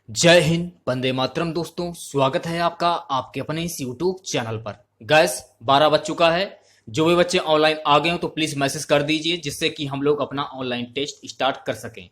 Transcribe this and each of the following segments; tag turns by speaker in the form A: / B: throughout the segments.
A: जय हिंद, वंदे मातरम। दोस्तों, स्वागत है आपका आपके अपने इस यूट्यूब चैनल पर। गैस 12 बज चुका है। जो भी बच्चे ऑनलाइन आ गए हो तो प्लीज मैसेज कर दीजिए, जिससे कि हम लोग अपना ऑनलाइन टेस्ट स्टार्ट कर सकें।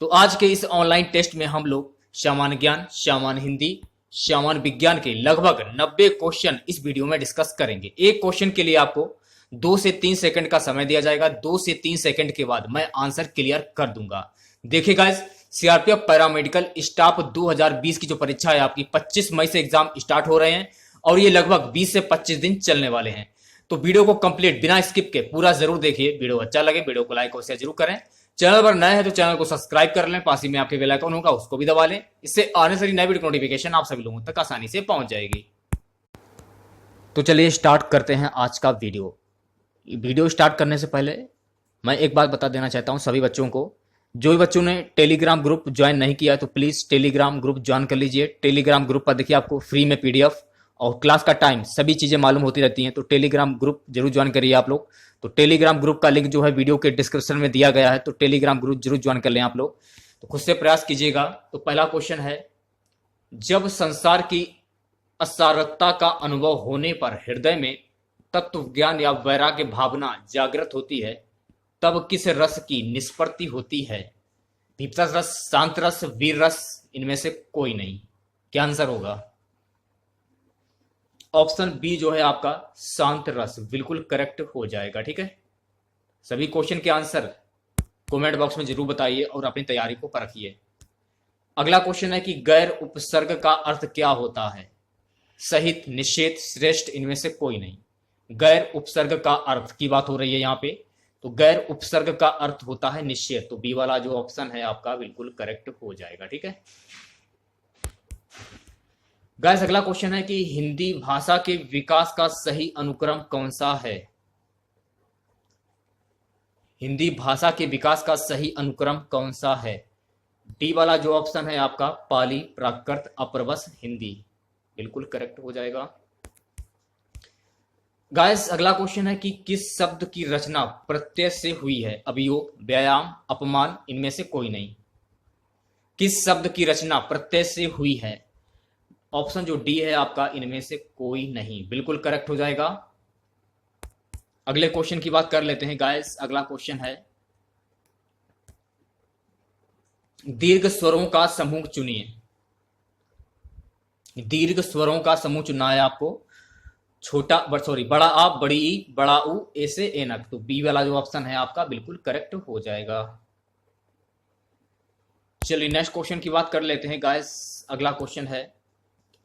A: तो आज के इस ऑनलाइन टेस्ट में हम लोग सामान्य ज्ञान, सामान्य हिंदी, सामान्य विज्ञान के लगभग 90 क्वेश्चन इस वीडियो में डिस्कस करेंगे। एक क्वेश्चन के लिए आपको 2 से 3 सेकंड का समय दिया जाएगा। 2 से 3 सेकंड के बाद मैं आंसर क्लियर कर दूंगा। देखिए गाइस, सीआरपीएफ पैरामेडिकल स्टाफ 2020 की जो परीक्षा है आपकी 25 मई से एग्जाम स्टार्ट हो रहे हैं और ये लगभग 20 से 25 दिन चलने वाले हैं। तो वीडियो को कंप्लीट बिना स्किप के पूरा जरूर देखिए। वीडियो अच्छा लगे वीडियो को लाइक और शेयर जरूर करें। चैनल पर नए हैं तो चैनल को सब्सक्राइब कर लें, पास ही में आपके बेल आइकन होगा उसको भी दबा लें। इससे आने से नए वीडियो नोटिफिकेशन आप सभी लोगों तक आसानी से पहुंच जाएगी। तो चलिए स्टार्ट करते हैं आज का वीडियो स्टार्ट करने से पहले मैं एक बात बता देना चाहता हूं सभी बच्चों को। जो भी बच्चों ने टेलीग्राम ग्रुप ज्वाइन नहीं किया है तो प्लीज टेलीग्राम ग्रुप ज्वाइन कर लीजिए। टेलीग्राम ग्रुप पर देखिए आपको फ्री में पीडीएफ और क्लास का टाइम सभी चीजें मालूम होती रहती हैं। तो टेलीग्राम ग्रुप जरूर ज्वाइन करिए आप लोग। तो टेलीग्राम ग्रुप का लिंक जो है वीडियो के डिस्क्रिप्शन में दिया गया है, तो टेलीग्राम ग्रुप जरूर ज्वाइन कर लें आप लोग। तो खुद से प्रयास कीजिएगा। तो पहला क्वेश्चन है, जब संसार की असारता का अनुभव होने पर हृदय में तत्व ज्ञान या वैराग्य भावना जागृत होती है, तब किस रस की निष्पत्ति होती है? भीपसा रस, शांत रस, वीर रस, इनमें से कोई नहीं। क्या आंसर होगा? ऑप्शन बी जो है आपका शांत रस बिल्कुल करेक्ट हो जाएगा। ठीक है, सभी क्वेश्चन के आंसर कमेंट बॉक्स में जरूर बताइए और अपनी तैयारी को परखिए। अगला क्वेश्चन है कि गैर उपसर्ग का अर्थ क्या होता है? सहित, निषेध, श्रेष्ठ, इनमें से कोई नहीं। गैर उपसर्ग का अर्थ की बात हो रही है यहाँ पे। तो गैर उपसर्ग का अर्थ होता है निषेध। तो बी वाला जो ऑप्शन है आपका बिल्कुल करेक्ट हो जाएगा। ठीक है गाइस, अगला क्वेश्चन है कि हिंदी भाषा के विकास का सही अनुक्रम कौन सा है? हिंदी भाषा के विकास का सही अनुक्रम कौन सा है? डी वाला जो ऑप्शन है आपका पाली, प्राकृत, अपभ्रंश, हिंदी, बिल्कुल करेक्ट हो जाएगा। गाइस, अगला क्वेश्चन है कि किस शब्द की रचना प्रत्यय से हुई है? अभियोग, व्यायाम, अपमान, इनमें से कोई नहीं। किस शब्द की रचना प्रत्यय से हुई है? ऑप्शन जो डी है आपका इनमें से कोई नहीं, बिल्कुल करेक्ट हो जाएगा। अगले क्वेश्चन की बात कर लेते हैं गाइस। अगला क्वेश्चन है, दीर्घ स्वरों का समूह चुनिए। दीर्घ स्वरों का समूह चुनना है आपको। बड़ा आ, बड़ी ई, बड़ा ऊ, ऐसे एनक। तो बी वाला जो ऑप्शन है आपका बिल्कुल करेक्ट हो जाएगा। चलिए नेक्स्ट क्वेश्चन की बात कर लेते हैं गाइस। अगला क्वेश्चन है,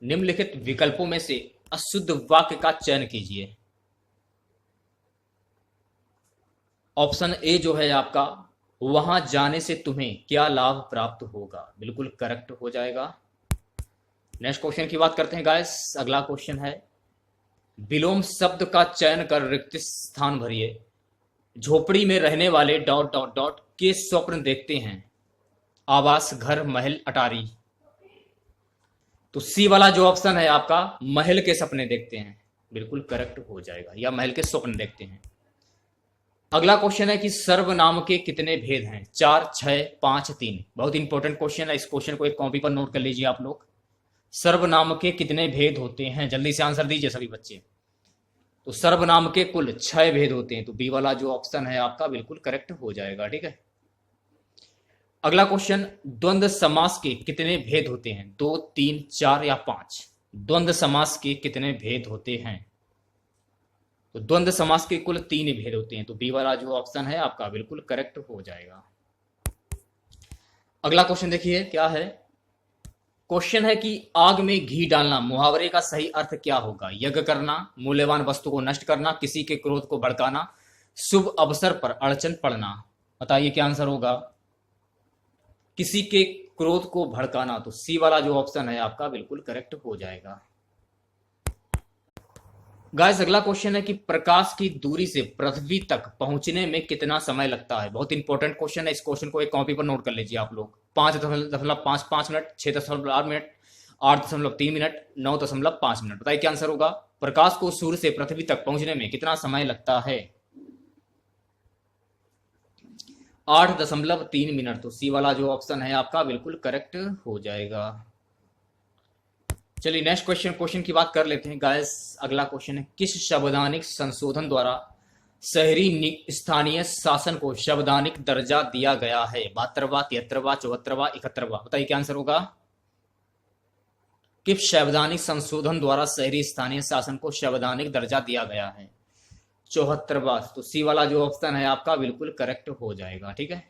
A: निम्नलिखित विकल्पों में से अशुद्ध वाक्य का चयन कीजिए। ऑप्शन ए जो है आपका, वहां जाने से तुम्हें क्या लाभ प्राप्त होगा, बिल्कुल करेक्ट हो जाएगा। नेक्स्ट क्वेश्चन की बात करते हैं गाइस। अगला क्वेश्चन है, विलोम शब्द का चयन कर रिक्त स्थान भरिए। झोपड़ी में रहने वाले डॉट डॉट डॉट के स्वप्न देखते हैं। आवास, घर, महल, अटारी। तो सी वाला जो ऑप्शन है आपका महल के सपने देखते हैं, बिल्कुल करेक्ट हो जाएगा, या महल के स्वप्न देखते हैं। अगला क्वेश्चन है कि सर्वनाम के कितने भेद हैं? 4, 6, 5, 3। बहुत इंपॉर्टेंट क्वेश्चन है, इस क्वेश्चन को एक कॉपी पर नोट कर लीजिए आप लोग। सर्वनाम के कितने भेद होते हैं? जल्दी से आंसर दीजिए सभी बच्चे। तो सर्वनाम के कुल 6 भेद होते हैं। तो बी वाला जो ऑप्शन है आपका बिल्कुल करेक्ट हो जाएगा। ठीक है, अगला क्वेश्चन, द्वंद्व समास के कितने भेद होते हैं? 2, 3, 4 या 5? द्वंद्व समास के कितने भेद होते हैं? तो द्वंद्व समास के कुल 3 भेद होते हैं। तो बी वाला जो ऑप्शन है आपका बिल्कुल करेक्ट हो जाएगा। अगला क्वेश्चन देखिए क्या है। क्वेश्चन है कि आग में घी डालना मुहावरे का सही अर्थ क्या होगा? यज्ञ करना, मूल्यवान वस्तु को नष्ट करना, किसी के क्रोध को भड़काना, शुभ अवसर पर अड़चन पड़ना। बताइए क्या आंसर होगा? किसी के क्रोध को भड़काना। तो सी वाला जो ऑप्शन है आपका बिल्कुल करेक्ट हो जाएगा। गाइस, अगला क्वेश्चन है कि प्रकाश की दूरी से पृथ्वी तक पहुंचने में कितना समय लगता है? बहुत इंपॉर्टेंट क्वेश्चन है, इस क्वेश्चन को एक कॉपी पर नोट कर लीजिए आप लोग। 5.55 मिनट, 6.8 मिनट, 8.3 मिनट, 9.5 मिनट। बताइए क्या आंसर होगा? प्रकाश को सूर्य से पृथ्वी तक पहुंचने में कितना समय लगता है? 8.3 मिनट। तो सी वाला जो ऑप्शन है आपका बिल्कुल करेक्ट हो जाएगा। चलिए नेक्स्ट क्वेश्चन की बात कर लेते हैं गाइस। अगला क्वेश्चन है, किस संवैधानिक संशोधन द्वारा शहरी स्थानीय शासन को संवैधानिक दर्जा दिया गया है? 72वां, 73वां, 74वां, 71वां? बताइए क्या आंसर होगा। किस संवैधानिक संशोधन द्वारा शहरी स्थानीय शासन को संवैधानिक दर्जा दिया गया है? 74वां। तो सी वाला जो ऑप्शन है आपका बिल्कुल करेक्ट हो जाएगा। ठीक है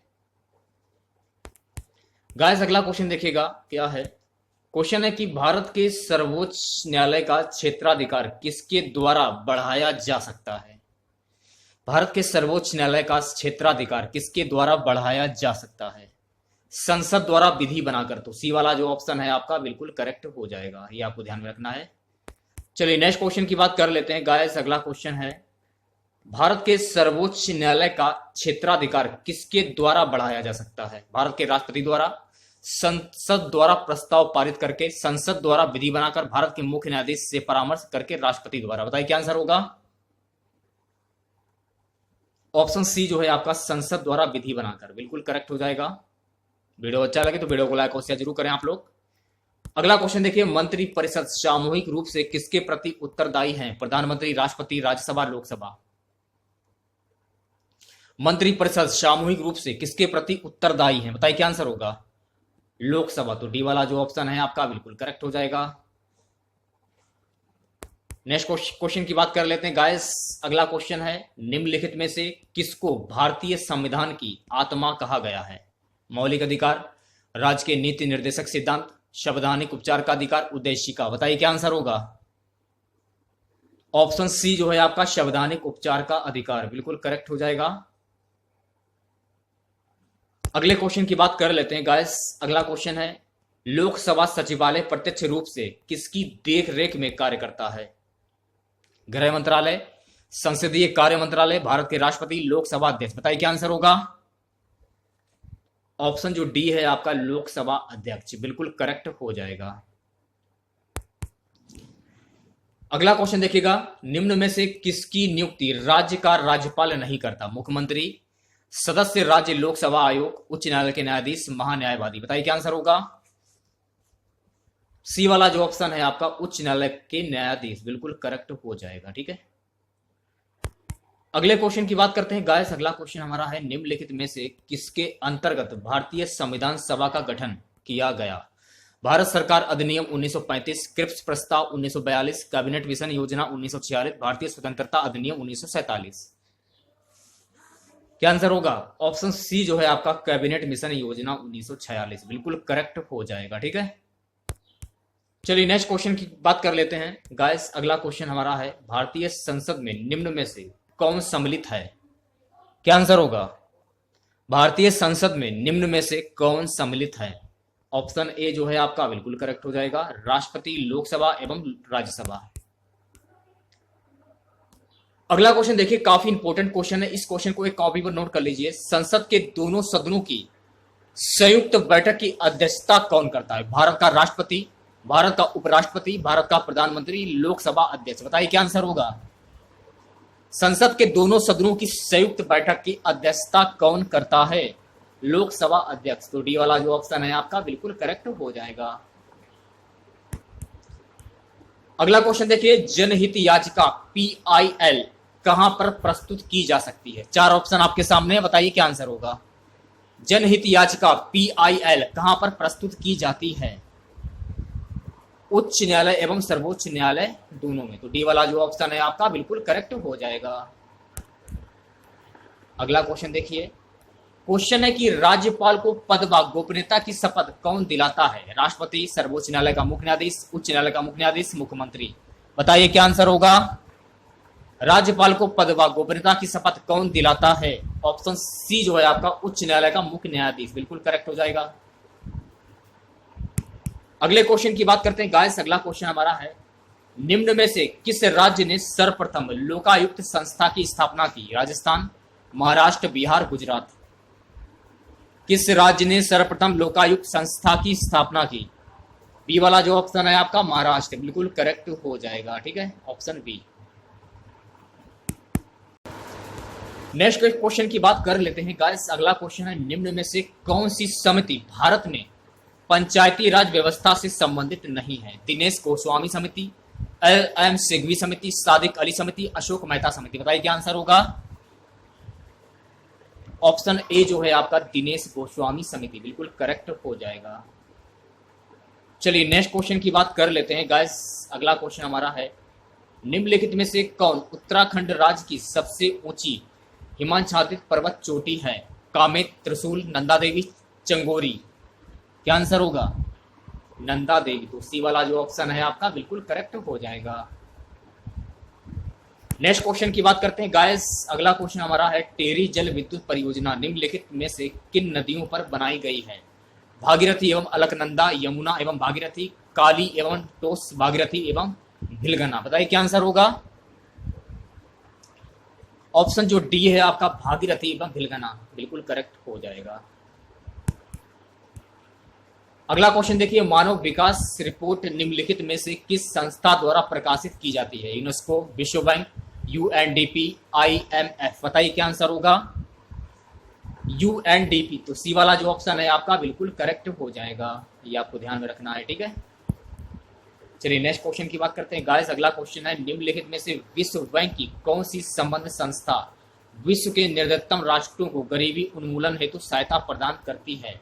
A: गाइस, अगला क्वेश्चन देखिएगा क्या है। क्वेश्चन है कि भारत के सर्वोच्च न्यायालय का क्षेत्राधिकार किसके द्वारा बढ़ाया जा सकता है? भारत के सर्वोच्च न्यायालय का क्षेत्राधिकार किसके द्वारा बढ़ाया जा सकता है? संसद द्वारा विधि बनाकर। तो सी वाला जो ऑप्शन है आपका बिल्कुल करेक्ट हो जाएगा, ये आपको ध्यान में रखना है। चलिए नेक्स्ट क्वेश्चन की बात कर लेते हैं गाइस। अगला क्वेश्चन है, भारत के सर्वोच्च न्यायालय का क्षेत्राधिकार किसके द्वारा बढ़ाया जा सकता है? भारत के राष्ट्रपति द्वारा, संसद द्वारा प्रस्ताव पारित करके, संसद द्वारा विधि बनाकर, भारत के मुख्य न्यायाधीश से परामर्श करके, राष्ट्रपति द्वारा? बताइए क्या आंसर होगा। ऑप्शन सी जो है आपका संसद द्वारा विधि बनाकर, बिल्कुल करेक्ट हो जाएगा। वीडियो अच्छा लगे तो वीडियो को लाइक और शेयर जरूर करें आप लोग। अगला क्वेश्चन देखिए, मंत्रिपरिषद सामूहिक रूप से किसके प्रति उत्तरदायी है? प्रधानमंत्री, राष्ट्रपति, राज्यसभा, लोकसभा? मंत्रिपरिषद सामूहिक रूप से किसके प्रति उत्तरदायी है? बताइए क्या आंसर होगा। लोकसभा। तो डी वाला जो ऑप्शन है आपका बिल्कुल करेक्ट हो जाएगा। नेक्स्ट क्वेश्चन की बात कर लेते हैं गाइस। अगला क्वेश्चन है, निम्नलिखित में से किसको भारतीय संविधान की आत्मा कहा गया है? मौलिक अधिकार, राज्य के नीति निर्देशक सिद्धांत, संवैधानिक उपचार का अधिकार, उद्देशिका? बताइए क्या आंसर होगा। ऑप्शन सी जो है आपका संवैधानिक उपचार का अधिकार, बिल्कुल करेक्ट हो जाएगा। अगले क्वेश्चन की बात कर लेते हैं गाइस। अगला क्वेश्चन है, लोकसभा सचिवालय प्रत्यक्ष रूप से किसकी देखरेख में कार्य करता है? गृह मंत्रालय, संसदीय कार्य मंत्रालय, भारत के राष्ट्रपति, लोकसभा अध्यक्ष? बताइए क्या आंसर होगा। ऑप्शन जो डी है आपका लोकसभा अध्यक्ष, बिल्कुल करेक्ट हो जाएगा। अगला क्वेश्चन देखिएगा, निम्न में से किसकी नियुक्ति राज्य का राज्यपाल नहीं करता? मुख्यमंत्री, सदस्य राज्य लोकसभा आयोग, उच्च न्यायालय के न्यायाधीश, महान्यायवादी? बताइए क्या आंसर होगा। सी वाला जो ऑप्शन है आपका उच्च न्यायालय के न्यायाधीश, बिल्कुल करेक्ट हो जाएगा। ठीक है, अगले क्वेश्चन की बात करते हैं गाइस। अगला क्वेश्चन हमारा है, निम्नलिखित में से किसके अंतर्गत भारतीय संविधान सभा का गठन किया गया? भारत सरकार अधिनियम 1935, क्रिप्स प्रस्ताव 1942, कैबिनेट मिशन योजना 1946, भारतीय स्वतंत्रता अधिनियम 1947? क्या आंसर होगा। ऑप्शन सी जो है आपका कैबिनेट मिशन योजना 1946, बिल्कुल करेक्ट हो जाएगा। ठीक है, चलिए नेक्स्ट क्वेश्चन की बात कर लेते हैं गाइस। अगला क्वेश्चन हमारा है, भारतीय संसद में निम्न में से कौन सम्मिलित है? क्या आंसर होगा। भारतीय संसद में निम्न में से कौन सम्मिलित है? ऑप्शन ए जो है आपका बिल्कुल करेक्ट हो जाएगा, राष्ट्रपति, लोकसभा एवं राज्यसभा। अगला क्वेश्चन देखिए, काफी इंपॉर्टेंट क्वेश्चन है। इस क्वेश्चन को एक कॉपी पर नोट कर लीजिए। संसद के दोनों सदनों की संयुक्त बैठक की अध्यक्षता कौन करता है? भारत का राष्ट्रपति, भारत का उपराष्ट्रपति, भारत का प्रधानमंत्री, लोकसभा अध्यक्ष? बताइए क्या आंसर होगा। संसद के दोनों सदनों की संयुक्त बैठक की अध्यक्षता कौन करता है? लोकसभा अध्यक्ष। तो डी वाला जो ऑप्शन है आपका बिल्कुल करेक्ट हो जाएगा। अगला क्वेश्चन देखिए, जनहित याचिका PIL कहां पर प्रस्तुत की जा सकती है? चार ऑप्शन आपके सामने, बताइए क्या आंसर होगा। जनहित याचिका PIL कहां पर प्रस्तुत की जाती है? उच्च न्यायालय एवं सर्वोच्च न्यायालय दोनों में। तो डी वाला जो ऑप्शन है आपका बिल्कुल करेक्ट हो जाएगा। अगला क्वेश्चन देखिए, क्वेश्चन है कि राज्यपाल को पद व गोपनीयता की शपथ कौन दिलाता है? राष्ट्रपति, सर्वोच्च न्यायालय का मुख्य न्यायाधीश, उच्च न्यायालय का मुख्य न्यायाधीश, मुख्यमंत्री? बताइए क्या आंसर होगा। राज्यपाल को पद व गोपनीयता की शपथ कौन दिलाता है? ऑप्शन सी जो है आपका उच्च न्यायालय का मुख्य न्यायाधीश, बिल्कुल करेक्ट हो जाएगा। अगले क्वेश्चन की बात करते हैं गाइस। अगला क्वेश्चन हमारा है, निम्न में से किस राज्य ने सर्वप्रथम लोकायुक्त संस्था की स्थापना की? राजस्थान, महाराष्ट्र, बिहार, गुजरात? किस राज्य ने सर्वप्रथम लोकायुक्त संस्था की स्थापना की? बी वाला जो ऑप्शन है आपका महाराष्ट्र, बिल्कुल करेक्ट हो जाएगा। ठीक है, ऑप्शन बी। नेक्स्ट क्वेश्चन की बात कर लेते हैं गाइस। अगला क्वेश्चन है, निम्न में से कौन सी समिति भारत में पंचायती राज व्यवस्था से संबंधित नहीं है? दिनेश गोस्वामी समिति, एल.एम. सिघवी समिति, सादिक अली समिति, अशोक मेहता समिति। बताइए क्या आंसर होगा? ऑप्शन ए जो है आपका दिनेश गोस्वामी समिति बिल्कुल करेक्ट हो जाएगा। चलिए नेक्स्ट क्वेश्चन की बात कर लेते हैं गाइस। अगला क्वेश्चन हमारा है, निम्नलिखित में से कौन उत्तराखंड राज्य की सबसे ऊंची हिमाच्छादित पर्वत चोटी है? कामेत, त्रिशूल, नंदा देवी, चंगोरी। क्या आंसर होगा? नंदा देवी। तो सी वाला जो ऑप्शन है आपका बिल्कुल करेक्ट हो जाएगा। नेक्स्ट क्वेश्चन की बात करते हैं गाइस। अगला क्वेश्चन हमारा है, टेरी जल विद्युत परियोजना निम्नलिखित में से किन नदियों पर बनाई गई है? भागीरथी एवं अलकनंदा, यमुना एवं भागीरथी, काली एवं टोस भागीरथी एवं भिलगना। बताइए क्या आंसर होगा? ऑप्शन जो डी है आपका भागीरथी एवं भिलगना बिल्कुल करेक्ट हो जाएगा। अगला क्वेश्चन देखिए, मानव विकास रिपोर्ट निम्नलिखित में से किस संस्था द्वारा प्रकाशित की जाती है? यूनेस्को, विश्व बैंक, यूएनडीपी, आईएमएफ। बताइए क्या आंसर होगा? यूएनडीपी। तो सी वाला जो ऑप्शन है आपका बिल्कुल करेक्ट हो जाएगा, ये आपको ध्यान में रखना है, ठीक है। चलिए नेक्स्ट क्वेश्चन की बात करते हैं गाइस। अगला क्वेश्चन है, निम्नलिखित में से विश्व बैंक की कौन सी संबद्ध संस्था विश्व के निर्धनतम राष्ट्रों को गरीबी उन्मूलन हेतु सहायता प्रदान करती है?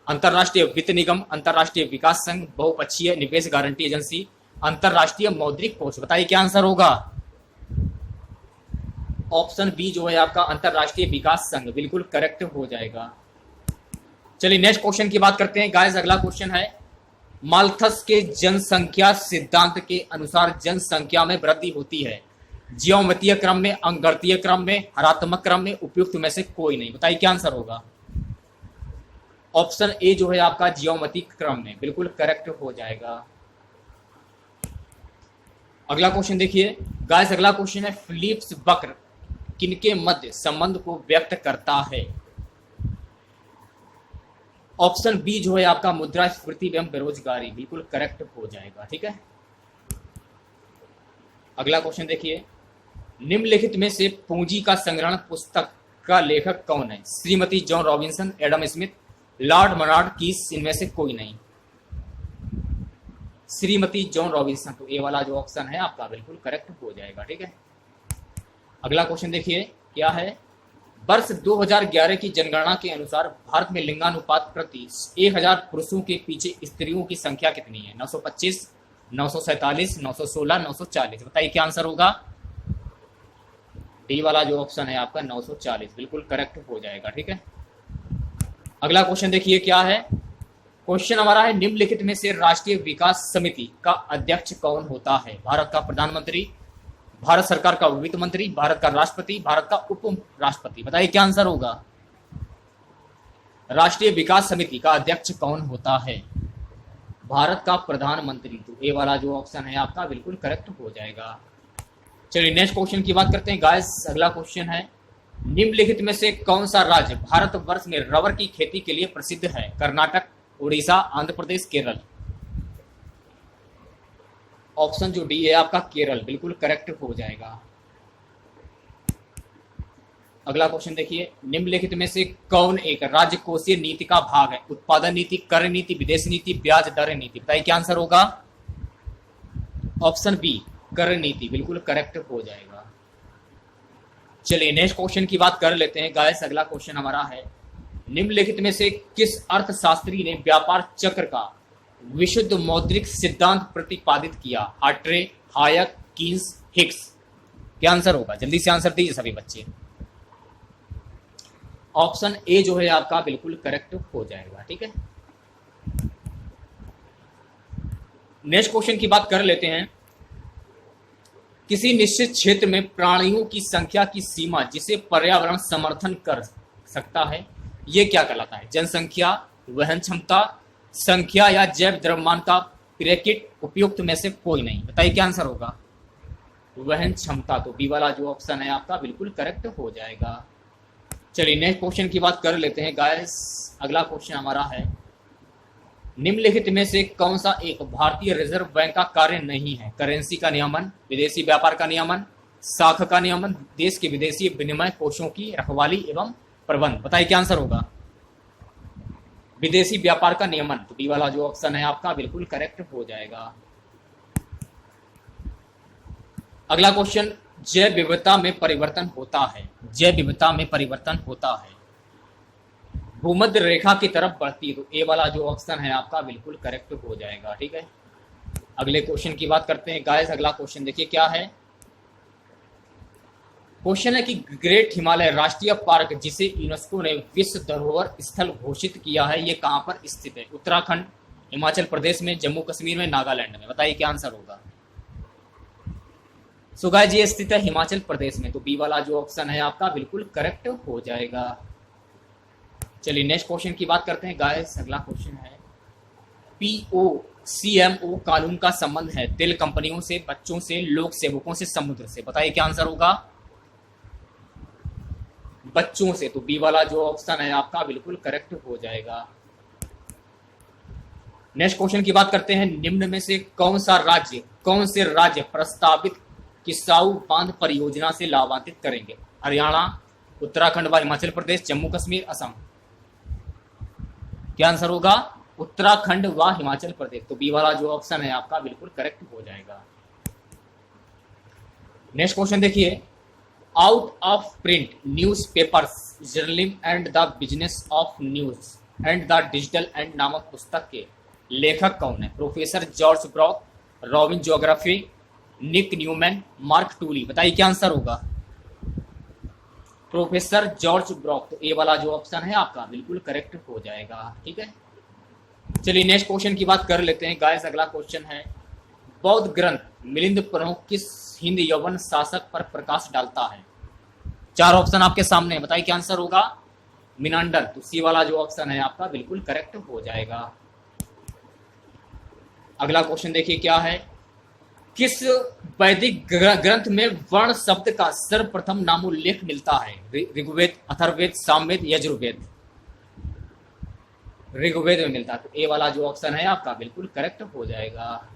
A: अंतर्राष्ट्रीय वित्त निगम, अंतर्राष्ट्रीय विकास संघ, बहुपक्षीय निवेश गारंटी एजेंसी, अंतर्राष्ट्रीय मौद्रिक कोष। बताइए क्या आंसर होगा? ऑप्शन बी जो है आपका अंतर्राष्ट्रीय विकास संघ बिल्कुल करेक्ट हो जाएगा। चलिए नेक्स्ट क्वेश्चन की बात करते हैं गाइस। अगला क्वेश्चन है, माल्थस के जनसंख्या सिद्धांत के अनुसार जनसंख्या में वृद्धि होती है ज्यामितीय क्रम में, अंकगणितीय क्रम में, हरात्मक क्रम में, उपयुक्त में से कोई नहीं। बताइए क्या आंसर होगा? ऑप्शन ए जो है आपका ज्यामितीय क्रम में बिल्कुल करेक्ट हो जाएगा। अगला क्वेश्चन देखिए गाइस। अगला क्वेश्चन है, फिलिप्स वक्र किनके मध्य संबंध को व्यक्त करता है? ऑप्शन बी जो है आपका मुद्रास्फीति एवं बेरोजगारी बिल्कुल करेक्ट हो जाएगा, ठीक है। अगला क्वेश्चन देखिए, निम्नलिखित में से पूंजी का संग्रहण पुस्तक का लेखक कौन है? Shrimati John Robinson, Adam Smith, Lord Maynard Keynes, इनमें से कोई नहीं। Shrimati John Robinson. तो ए वाला जो ऑप्शन है आपका बिल्कुल करेक्ट हो जाएगा, ठीक है। अगला क्वेश्चन देखिए क्या है, वर्ष 2011 की जनगणना के अनुसार भारत में लिंगानुपात प्रति 1000 पुरुषों के पीछे स्त्रियों की संख्या कितनी है? 925, 947, 916, 940। बताइए क्या आंसर होगा? डी वाला जो ऑप्शन है आपका 940 बिल्कुल करेक्ट हो जाएगा, ठीक है। अगला क्वेश्चन देखिए क्या है, क्वेश्चन हमारा है, निम्नलिखित में से राष्ट्रीय विकास समिति का अध्यक्ष कौन होता है? भारत का प्रधानमंत्री, भारत सरकार का वित्त मंत्री, भारत का राष्ट्रपति, भारत का उप राष्ट्रपति। बताइए क्या आंसर होगा? राष्ट्रीय विकास समिति का अध्यक्ष कौन होता है? भारत का प्रधानमंत्री। तो ए वाला जो ऑप्शन है आपका बिल्कुल करेक्ट हो जाएगा। चलिए नेक्स्ट क्वेश्चन की बात करते हैं गाइस। अगला क्वेश्चन है, निम्नलिखित में से कौन सा राज्य भारतवर्ष में रबर की खेती के लिए प्रसिद्ध है? कर्नाटक, उड़ीसा, आंध्र प्रदेश, केरल। ऑप्शन जो डी है आपका केरल बिल्कुल करेक्ट हो जाएगा। अगला क्वेश्चन देखिए, निम्नलिखित में से कौन एक राजकोषीय नीति का भाग है? उत्पादन नीति, कर नीति, विदेश नीति, ब्याज दर नीति। बताइए क्या आंसर होगा? ऑप्शन बी कर नीति बिल्कुल करेक्ट हो जाएगा। चलिए नेक्स्ट क्वेश्चन की बात कर लेते हैं गाइस। अगला क्वेश्चन हमारा है, निम्नलिखित में से किस अर्थशास्त्री ने व्यापार चक्र का विशुद्ध मौद्रिक सिद्धांत प्रतिपादित किया? हार्ट्रे, हायक, कीन्स, हिक्स। क्या आंसर होगा? जल्दी से आंसर दीजिए सभी बच्चे। ऑप्शन ए जो है आपका बिल्कुल करेक्ट हो जाएगा, ठीक है। नेक्स्ट क्वेश्चन की बात कर लेते हैं, किसी निश्चित क्षेत्र में प्राणियों की संख्या की सीमा जिसे पर्यावरण समर्थन कर सकता है, यह क्या कहलाता है? जनसंख्या, वहन क्षमता, संख्या या जैव द्रव्यमान का ब्रैकेट, उपयुक्त में से कोई नहीं। बताइए क्या आंसर होगा? वहन क्षमता। तो बी वाला जो ऑप्शन है आपका बिल्कुल करेक्ट हो जाएगा। चलिए नेक्स्ट क्वेश्चन की बात कर लेते हैं गाइस। अगला क्वेश्चन हमारा है, निम्नलिखित में से कौन सा एक भारतीय रिजर्व बैंक का कार्य नहीं है? करेंसी का नियमन, विदेशी व्यापार का नियमन, शाखा का नियमन, देश के विदेशी विनिमय कोषों की रखवाली एवं प्रबंध। बताइए क्या आंसर होगा। विदेशी व्यापार का नियमन, तो बी वाला जो ऑप्शन है आपका बिल्कुल करेक्ट हो जाएगा। अगला क्वेश्चन, जैव विविधता में परिवर्तन होता है, जैव विविधता में परिवर्तन होता है, भूमध्य रेखा की तरफ बढ़ती, तो ए वाला जो ऑप्शन है आपका बिल्कुल करेक्ट हो जाएगा। ठीक है, अगले क्वेश्चन की बात करते हैं गाइस। अगला क्वेश्चन देखिए क्या है। क्वेश्चन है कि ग्रेट हिमालय राष्ट्रीय पार्क, जिसे यूनेस्को ने विश्व धरोहर स्थल घोषित किया है, ये कहां पर स्थित है। उत्तराखंड, हिमाचल प्रदेश में, जम्मू कश्मीर में, नागालैंड में। बताइए क्या आंसर होगा। सो गाइस ये स्थित है हिमाचल प्रदेश में, तो बी वाला जो ऑप्शन है आपका बिल्कुल करेक्ट हो जाएगा। चलिए नेक्स्ट क्वेश्चन की बात करते हैं गाइस। अगला क्वेश्चन है, POCMO कानून का संबंध है तेल कंपनियों से, बच्चों से, लोक सेवकों से, समुद्र से। बताइए क्या आंसर होगा। बच्चों से, तो बी वाला जो ऑप्शन है आपका बिल्कुल करेक्ट हो जाएगा। नेक्स्ट क्वेश्चन की बात करते हैं, निम्न में से कौन से राज्य प्रस्तावित किसाऊ बांध परियोजना से लाभान्वित करेंगे। हरियाणा, उत्तराखंड व हिमाचल प्रदेश, जम्मू कश्मीर, असम। क्या आंसर होगा। उत्तराखंड व हिमाचल प्रदेश, तो बी वाला जो ऑप्शन है आपका बिल्कुल करेक्ट हो जाएगा। नेक्स्ट क्वेश्चन देखिए, out of print newspapers, journalism and the business of news and the digital end नामक पुस्तक के लेखक कौन है। प्रोफेसर जॉर्ज ब्रॉक, रॉबिन जोग्राफी, निक न्यूमैन, मार्क टूली। बताइए क्या आंसर होगा। प्रोफेसर जॉर्ज ब्रॉक, तो ए वाला जो ऑप्शन है आपका बिल्कुल करेक्ट हो जाएगा। ठीक है, चलिए नेक्स्ट क्वेश्चन की बात कर लेते हैं गाइस। अगला क्वेश्चन है, बौद्ध ग्रंथ मिलिंद प्रमुख किस हिंद यवन शासक पर प्रकाश डालता है। चार ऑप्शन आपके सामने, बताइए क्या आंसर होगा। मिनांडर, तो सी वाला जो ऑप्शन है आपका बिल्कुल करेक्ट हो जाएगा। अगला क्वेश्चन देखिए क्या है, किस वैदिक ग्रंथ में वर्ण शब्द का सर्वप्रथम नामोल्लेख मिलता है। ऋग्वेद, अथर्ववेद, सामवेद, यजुर्वेद। ऋग्वेद में मिलता है, तो ए वाला जो ऑप्शन है आपका बिल्कुल करेक्ट हो जाएगा।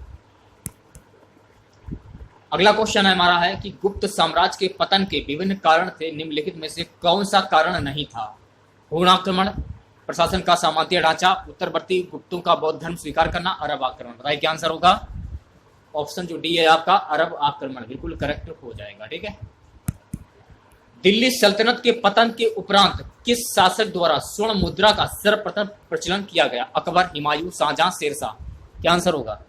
A: अगला क्वेश्चन हमारा है कि गुप्त साम्राज्य के पतन के विभिन्न कारण थे, निम्नलिखित में से कौन सा कारण नहीं था। हूणाक्रमण, प्रशासन का सामंतीय ढांचा, उत्तरवर्ती गुप्तों का बौद्ध धर्म स्वीकार करना, अरब आक्रमण। बताइए क्या आंसर होगा। ऑप्शन जो डी है आपका अरब आक्रमण बिल्कुल करेक्ट हो जाएगा। ठीक है, दिल्ली सल्तनत के पतन के उपरांत किस शासक द्वारा स्वर्ण मुद्रा का सर्वप्रथम प्रचलन किया गया। अकबर, हुमायूं, शाहजहां, शेरशाह। क्या आंसर होगा।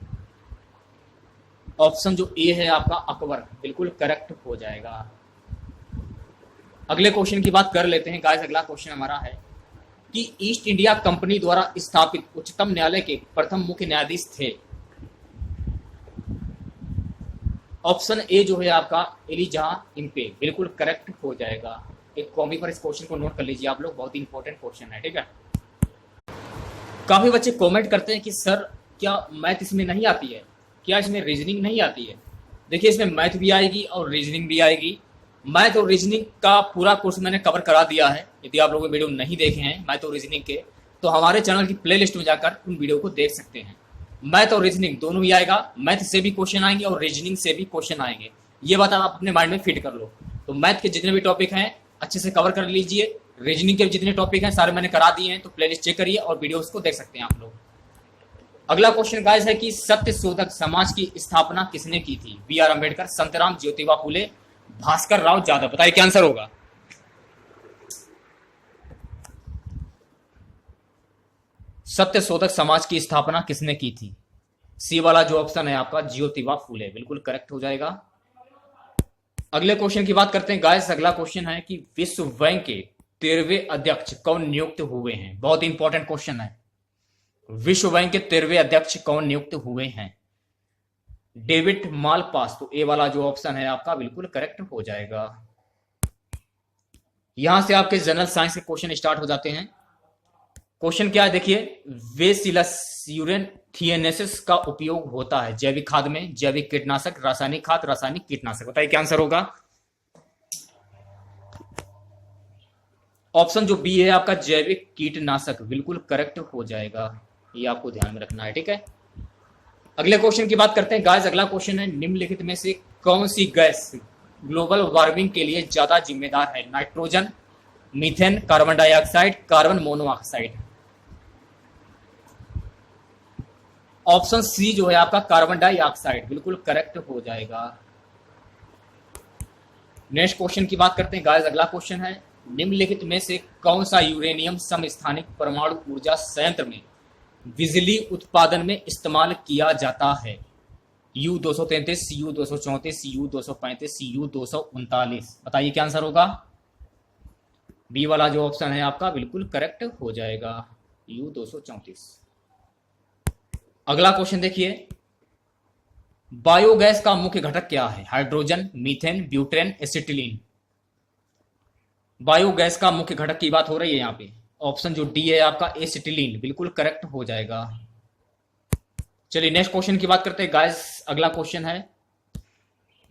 A: ऑप्शन जो ए है आपका अकबर बिल्कुल करेक्ट हो जाएगा। अगले क्वेश्चन की बात कर लेते हैं गाइस। अगला क्वेश्चन हमारा है कि ईस्ट इंडिया कंपनी द्वारा स्थापित उच्चतम न्यायालय के प्रथम मुख्य न्यायाधीश थे। ऑप्शन ए जो है आपका एलिजाह इम्पे बिल्कुल करेक्ट हो जाएगा। एक कॉपी पर इस क्वेश्चन को नोट कर लीजिए आप लोग, बहुत ही इंपॉर्टेंट क्वेश्चन है। ठीक है, काफी बच्चे कमेंट करते हैं कि सर क्या मैथ इसमें नहीं आती है, क्या इसमें रीजनिंग नहीं आती है। देखिए इसमें मैथ भी आएगी और रीजनिंग भी आएगी। मैथ और रीजनिंग का पूरा कोर्स मैंने कवर करा दिया है। यदि आप लोगों ने वीडियो नहीं देखे हैं मैथ और रीजनिंग के, तो हमारे चैनल की प्ले लिस्ट में जाकर उन वीडियो को देख सकते हैं। मैथ और रीजनिंग दोनों ही आएगा, मैथ से भी क्वेश्चन आएंगे और रीजनिंग से भी क्वेश्चन आएंगे। ये बात आप अपने माइंड में फिट कर लो। तो मैथ के जितने भी टॉपिक हैं अच्छे से कवर कर लीजिए, रीजनिंग के जितने टॉपिक हैं सारे मैंने करा दिए हैं, तो प्लेलिस्ट चेक करिए और वीडियोस को देख सकते हैं आप लोग। अगला क्वेश्चन गाइस है कि सत्य शोधक समाज की स्थापना किसने की थी। B are Ambedkar, Santram, Jyotiba Phule, Bhaskar Rao Yadav. बताइए क्या आंसर होगा। सत्य शोधक समाज की स्थापना किसने की थी। सी वाला जो ऑप्शन है आपका ज्योतिबा फुले बिल्कुल करेक्ट हो जाएगा। अगले क्वेश्चन की बात करते हैं गाइस। अगला क्वेश्चन है कि विश्व बैंक के 13वें अध्यक्ष कौन नियुक्त हुए हैं। बहुत इंपॉर्टेंट क्वेश्चन है। विश्व बैंक के 13वें अध्यक्ष कौन नियुक्त हुए हैं। डेविड मालपास, तो ए वाला जो ऑप्शन है आपका बिल्कुल करेक्ट हो जाएगा। यहां से आपके जनरल साइंस के क्वेश्चन स्टार्ट हो जाते हैं। क्वेश्चन क्या है देखिए, बेसिलस थियनेसिस का उपयोग होता है जैविक खाद में, जैविक कीटनाशक, रासायनिक खाद, रासायनिक कीटनाशक। बताइए क्या आंसर होगा। ऑप्शन जो बी है आपका जैविक कीटनाशक बिल्कुल करेक्ट हो जाएगा। ये आपको ध्यान में रखना है। ठीक है, अगले क्वेश्चन की बात करते हैं गाइस। अगला क्वेश्चन है निम्नलिखित में से कौन सी गैस ग्लोबल वार्मिंग के लिए ज्यादा जिम्मेदार है? Nitrogen, methane, carbon dioxide, carbon monoxide. Option C जो है आपका कार्बन डाइऑक्साइड बिल्कुल करेक्ट हो जाएगा। नेक्स्ट क्वेश्चन की बात करते हैं गाइस। अगला क्वेश्चन है, निम्नलिखित में से कौन सा यूरेनियम समस्थानिक परमाणु ऊर्जा संयंत्र में बिजली उत्पादन में इस्तेमाल किया जाता है? U-233, U-234, U-235, U-239। बताइए क्या आंसर होगा। बी वाला जो ऑप्शन है आपका बिल्कुल करेक्ट हो जाएगा, U-234। अगला क्वेश्चन देखिए, बायोगैस का मुख्य घटक क्या है? Hydrogen, methane, butane, acetylene. Biogas का मुख्य घटक की बात हो रही है यहाँ पे। ऑप्शन जो डी है आपका एसिटिलीन बिल्कुल करेक्ट हो जाएगा। चलिए नेक्स्ट क्वेश्चन की बात करते हैं गाइस। अगला क्वेश्चन है,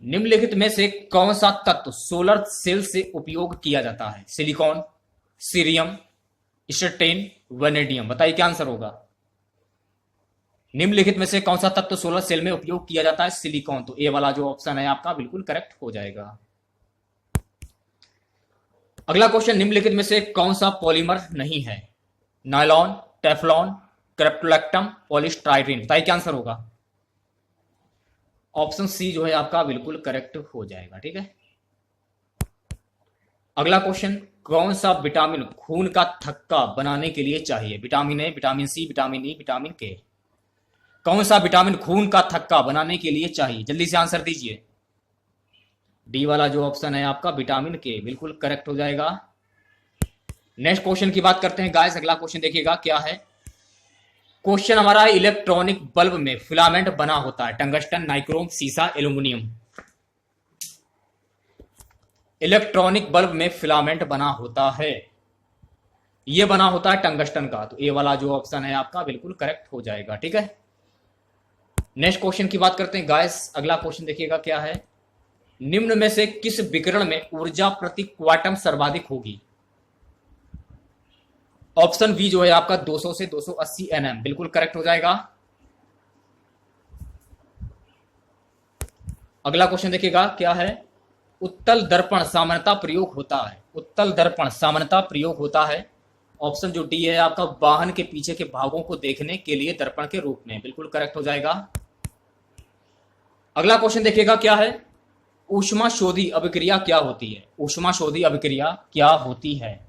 A: निम्नलिखित में से कौन सा तत्व सोलर सेल से उपयोग किया जाता है? सिलिकॉन, सीरियम, स्टर्टेन, वेनेडियम। बताइए क्या आंसर होगा। निम्नलिखित में से कौन सा तत्व सोलर सेल में उपयोग किया जाता है? सिलिकॉन। तो ए वाला जो ऑप्शन है आपका बिल्कुल करेक्ट हो जाएगा। अगला क्वेश्चन, निम्नलिखित में से कौन सा पॉलीमर नहीं है? Nylon, teflon, caprolactam, polystyrene. बताइए क्या आंसर होगा। ऑप्शन सी जो है आपका बिल्कुल करेक्ट हो जाएगा। ठीक है। अगला क्वेश्चन, कौन सा विटामिन खून का थक्का बनाने के लिए चाहिए? Vitamin A, vitamin C, vitamin E, vitamin K. कौन सा विटामिन खून का थक्का बनाने के लिए चाहिए? जल्दी से आंसर दीजिए। डी वाला जो ऑप्शन है आपका विटामिन के बिल्कुल करेक्ट हो जाएगा। नेक्स्ट क्वेश्चन की बात करते हैं गाइस। अगला क्वेश्चन देखिएगा क्या है। क्वेश्चन हमारा है, इलेक्ट्रॉनिक बल्ब में फिलामेंट बना होता है? टंगस्टन, नाइक्रोम, सीसा, एल्यूमिनियम। इलेक्ट्रॉनिक बल्ब में फिलामेंट बना होता है, यह बना होता है टंगस्टन का। तो ए वाला जो ऑप्शन है आपका बिल्कुल करेक्ट हो जाएगा। ठीक है। नेक्स्ट क्वेश्चन की बात करते हैं गाइस। अगला क्वेश्चन देखिएगा क्या है। निम्न में से किस विकिरण में ऊर्जा प्रति क्वांटम सर्वाधिक होगी? ऑप्शन बी जो है आपका 200 से 280 nm बिल्कुल करेक्ट हो जाएगा। अगला क्वेश्चन देखिएगा क्या है। उत्तल दर्पण सामान्यतः प्रयोग होता है? उत्तल दर्पण सामान्यतः प्रयोग होता है। ऑप्शन जो डी है आपका वाहन के पीछे के भागों को देखने के लिए दर्पण के रूप में बिल्कुल करेक्ट हो जाएगा। अगला क्वेश्चन देखिएगा क्या है। ऊष्माशोधी अभिक्रिया क्या होती है? ऊष्माशोधी अभिक्रिया क्या होती है?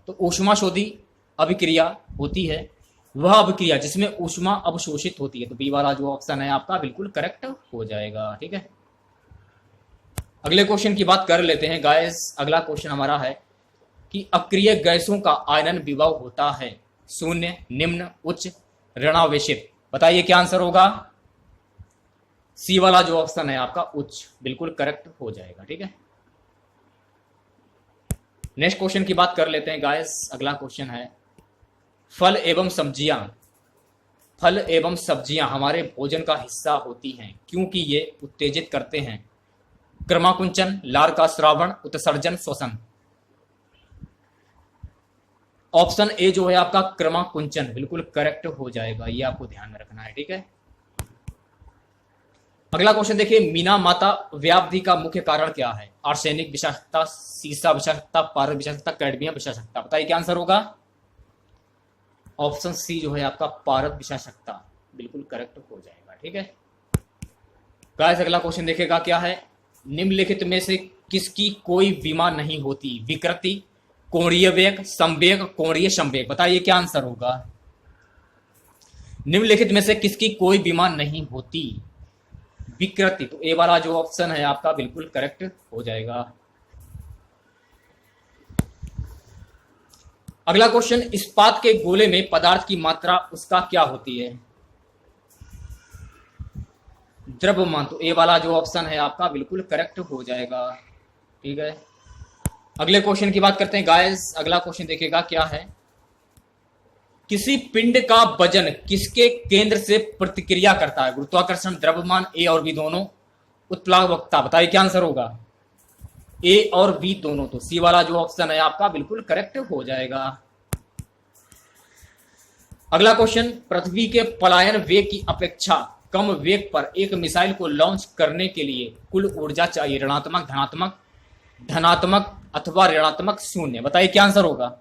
A: तो ऊष्माशोधी अभिक्रिया होती है वह अभिक्रिया जिसमें ऊष्मा अवशोषित होती है। तो बी वाला जो ऑप्शन है आपका बिल्कुल करेक्ट हो जाएगा। ठीक है। अगले क्वेश्चन की बात कर लेते हैं गाइस। अगला क्वेश्चन हमारा है कि अक्रिय गैसों का आयनन विभव होता है? शून्य, निम्न, उच्च, ऋणावेशित। बताइए क्या आंसर होगा। सी वाला जो ऑप्शन है आपका उच्च बिल्कुल करेक्ट हो जाएगा। ठीक है। नेक्स्ट क्वेश्चन की बात कर लेते हैं गाइस। अगला क्वेश्चन है, फल एवं सब्जियां हमारे भोजन का हिस्सा होती हैं क्योंकि ये उत्तेजित करते हैं? क्रमाकुंचन, लार का श्रावण, उत्सर्जन, श्वसन। ऑप्शन ए जो है आपका क्रमाकुंचन बिल्कुल करेक्ट हो जाएगा। ये आपको ध्यान में रखना है। ठीक है। अगला क्वेश्चन देखिए, मीना माता व्याधि का मुख्य कारण क्या है? आर्सेनिक विषाक्तता, सीसा विषाक्तता, पारद विषाक्तता, कैडमियम विषाक्तता। बताइए क्या आंसर होगा। ऑप्शन सी जो है आपका पारद विषाक्तता बिल्कुल करेक्ट हो जाएगा। ठीक है गाइस। अगला क्वेश्चन देखेगा क्या है। निम्नलिखित में से किसकी कोई विमा नहीं होती? विकृति, कोणीय वेग, संवेग, कोणीय संवेग। बताइए क्या आंसर होगा। निम्नलिखित में से किसकी कोई बीमा नहीं होती? विकृति। तो ए वाला जो ऑप्शन है आपका बिल्कुल करेक्ट हो जाएगा। अगला क्वेश्चन, इस्पात के गोले में पदार्थ की मात्रा उसका क्या होती है? द्रव्यमान। तो ए वाला जो ऑप्शन है आपका बिल्कुल करेक्ट हो जाएगा। ठीक है। अगले क्वेश्चन की बात करते हैं गाइस। अगला क्वेश्चन देखिएगा क्या है। किसी पिंड का वजन किसके केंद्र से प्रतिक्रिया करता है? गुरुत्वाकर्षण, द्रव्यमान, ए और बी दोनों, उत्प्लावकता। बताइए क्या आंसर होगा। ए और बी दोनों। तो सी वाला जो ऑप्शन है आपका बिल्कुल करेक्ट हो जाएगा। अगला क्वेश्चन, पृथ्वी के पलायन वेग की अपेक्षा कम वेग पर एक मिसाइल को लॉन्च करने के लिए कुल ऊर्जा चाहिए? ऋणात्मक, धनात्मक, धनात्मक अथवा ऋणात्मक शून्य। बताइए क्या आंसर होगा?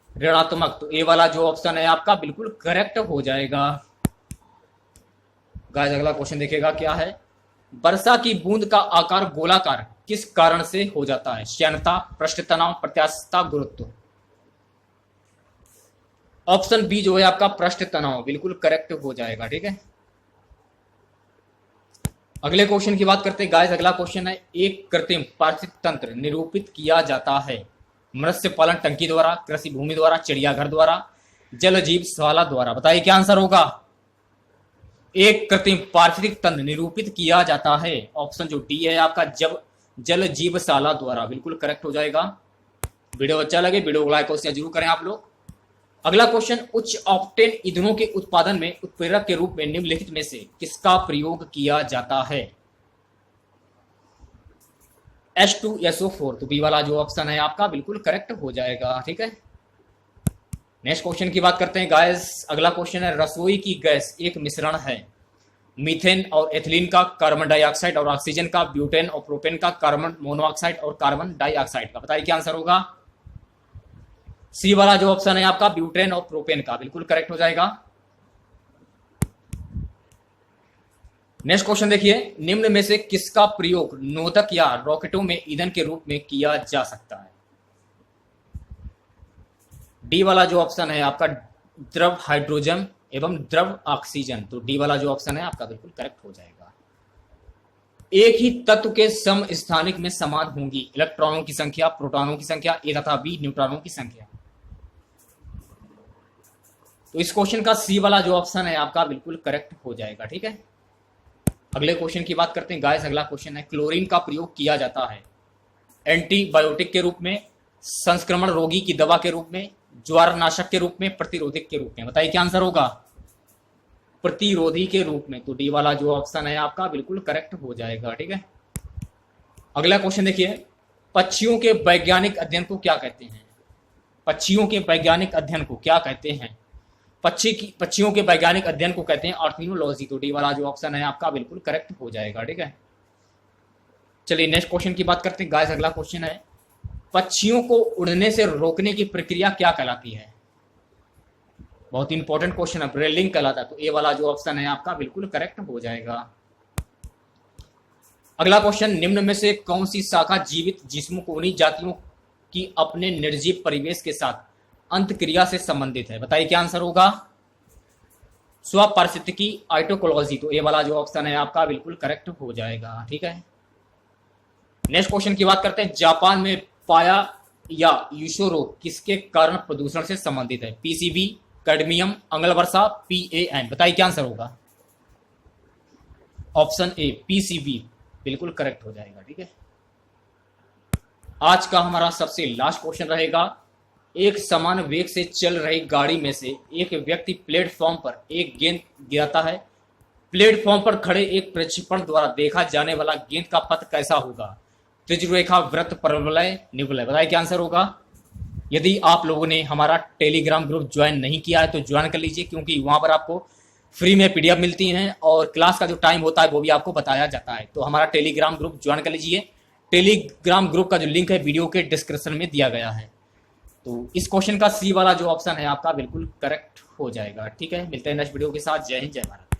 A: ऋणात्मक। तो ए वाला जो ऑप्शन है आपका बिल्कुल करेक्ट हो जाएगा। गाइस अगला क्वेश्चन देखिएगा क्या है। वर्षा की बूंद का आकार गोलाकार किस कारण से हो जाता है? श्यानता, पृष्ठ तनाव, प्रत्यास्थता, गुरुत्व। ऑप्शन बी जो है आपका पृष्ठ तनाव बिल्कुल करेक्ट हो जाएगा। ठीक है, अगले क्वेश्चन की बात करते हैं गाइस। अगला क्वेश्चन है, एक कृत्रिम पारिस्थितिक तंत्र निरूपित किया जाता है मत्स्य पालन टंकी द्वारा, कृषि भूमि द्वारा, चिड़ियाघर द्वारा, जल जीवशाला द्वारा। बताइए क्या आंसर होगा? एक कृत्रिम पारिस्थितिक तंत्र निरूपित किया जाता है, ऑप्शन जो डी है आपका, जब जल जीवशाला द्वारा बिल्कुल करेक्ट हो जाएगा। वीडियो अच्छा लगे वीडियो को लाइक और शेयर जरूर करें आप लोग। अगला क्वेश्चन, उच्च ऑक्टेन ईंधनों के उत्पादन में उत्प्रेरक के रूप में निम्नलिखित में से किसका प्रयोग किया जाता है? H2SO4। तो बी वाला जो ऑप्शन है आपका बिल्कुल करेक्ट हो जाएगा। ठीक है, नेक्स्ट क्वेश्चन की बात करते हैं गाइस। अगला क्वेश्चन है, रसोई की गैस एक मिश्रण है मीथेन और एथिलीन का, कार्बन डाइऑक्साइड और ऑक्सीजन का, ब्यूटेन और प्रोपेन का, कार्बन मोनोऑक्साइड और कार्बन डाइऑक्साइड का। बताइए क्या आंसर होगा? सी वाला जो ऑप्शन है आपका, ब्यूटेन और प्रोपेन का बिल्कुल करेक्ट हो जाएगा। नेक्स्ट क्वेश्चन देखिए, निम्न में से किसका प्रयोग नोदक या रॉकेटों में ईंधन के रूप में किया जा सकता है? डी वाला जो ऑप्शन है आपका, द्रव हाइड्रोजन एवं द्रव ऑक्सीजन। तो डी वाला जो ऑप्शन है आपका बिल्कुल करेक्ट हो जाएगा। एक ही तत्व के समस्थानिक में समान होंगी इलेक्ट्रॉनों की संख्या, प्रोटॉनों की संख्या, ए तथा बी न्यूट्रॉनों की संख्या। तो इस क्वेश्चन का सी वाला जो ऑप्शन है आपका बिल्कुल करेक्ट हो जाएगा। ठीक है, अगले क्वेश्चन की बात करते हैं गाइस। अगला क्वेश्चन है, क्लोरीन का प्रयोग किया जाता है एंटीबायोटिक के रूप में, संक्रमण रोगी की दवा के रूप में, ज्वारनाशक के रूप में, प्रतिरोधक के रूप में। बताइए क्या आंसर होगा? प्रतिरोधी के रूप में। तो डी वाला जो ऑप्शन है आपका बिल्कुल करेक्ट हो जाएगा। ठीक है, अगला क्वेश्चन देखिए, पक्षियों के वैज्ञानिक अध्ययन को क्या कहते हैं? पक्षियों के वैज्ञानिक अध्ययन को क्या कहते हैं? पक्षियों के वैज्ञानिक अध्ययन को कहते हैं ऑर्निथोलॉजी। तो डी वाला जो ऑप्शन है आपका बिल्कुल करेक्ट हो जाएगा। ठीक है, चलिए नेक्स्ट क्वेश्चन की बात करते हैं गाइस। अगला क्वेश्चन है, पक्षियों को उड़ने से रोकने की प्रक्रिया क्या कहलाती है? बहुत इंपॉर्टेंट क्वेश्चन है, ब्रेलिंग कहलाता है। तो ए वाला जो ऑप्शन है आपका बिल्कुल करेक्ट हो जाएगा। अगला क्वेश्चन, निम्न में से कौन सी शाखा जीवित जिस्मों को उन्हीं जातियों की अपने निर्जीव परिवेश के साथ अंतक्रिया से संबंधित है? बताइए क्या आंसर होगा? स्वपारिस्थितिकी, आइटोकोलॉजी। तो ए वाला जो ऑप्शन है आपका बिल्कुल करेक्ट हो जाएगा। ठीक है, नेक्स्ट क्वेश्चन की बात करते हैं, जापान में पाया या यूशो रोग किसके कारण प्रदूषण से संबंधित है? पीसीबी, कैडमियम, अंगल वर्षा, PAN। बताइए क्या आंसर होगा? ऑप्शन ए पीसीबी बिल्कुल करेक्ट हो जाएगा। ठीक है, आज का हमारा सबसे लास्ट क्वेश्चन रहेगा, एक समान वेग से चल रही गाड़ी में से एक व्यक्ति प्लेटफॉर्म पर एक गेंद गिराता है। प्लेटफॉर्म पर खड़े एक प्रक्षेपण द्वारा देखा जाने वाला गेंद का पथ कैसा होगा? त्रिज्यरेखा, वृत्त, परवलय, निवलय। बताइए क्या आंसर होगा? यदि आप लोगों ने हमारा टेलीग्राम ग्रुप ज्वाइन नहीं किया है तो ज्वाइन कर लीजिए, क्योंकि वहां पर आपको फ्री में PDF मिलती हैं और क्लास का जो टाइम होता है वो भी आपको बताया जाता है। तो हमारा टेलीग्राम ग्रुप ज्वाइन कर लीजिए। टेलीग्राम ग्रुप का जो लिंक है वीडियो के डिस्क्रिप्शन में दिया गया है। तो इस क्वेश्चन का सी वाला जो ऑप्शन है आपका बिल्कुल करेक्ट हो जाएगा। ठीक है, मिलते हैं नेक्स्ट वीडियो के साथ। जय हिंद, जय भारत।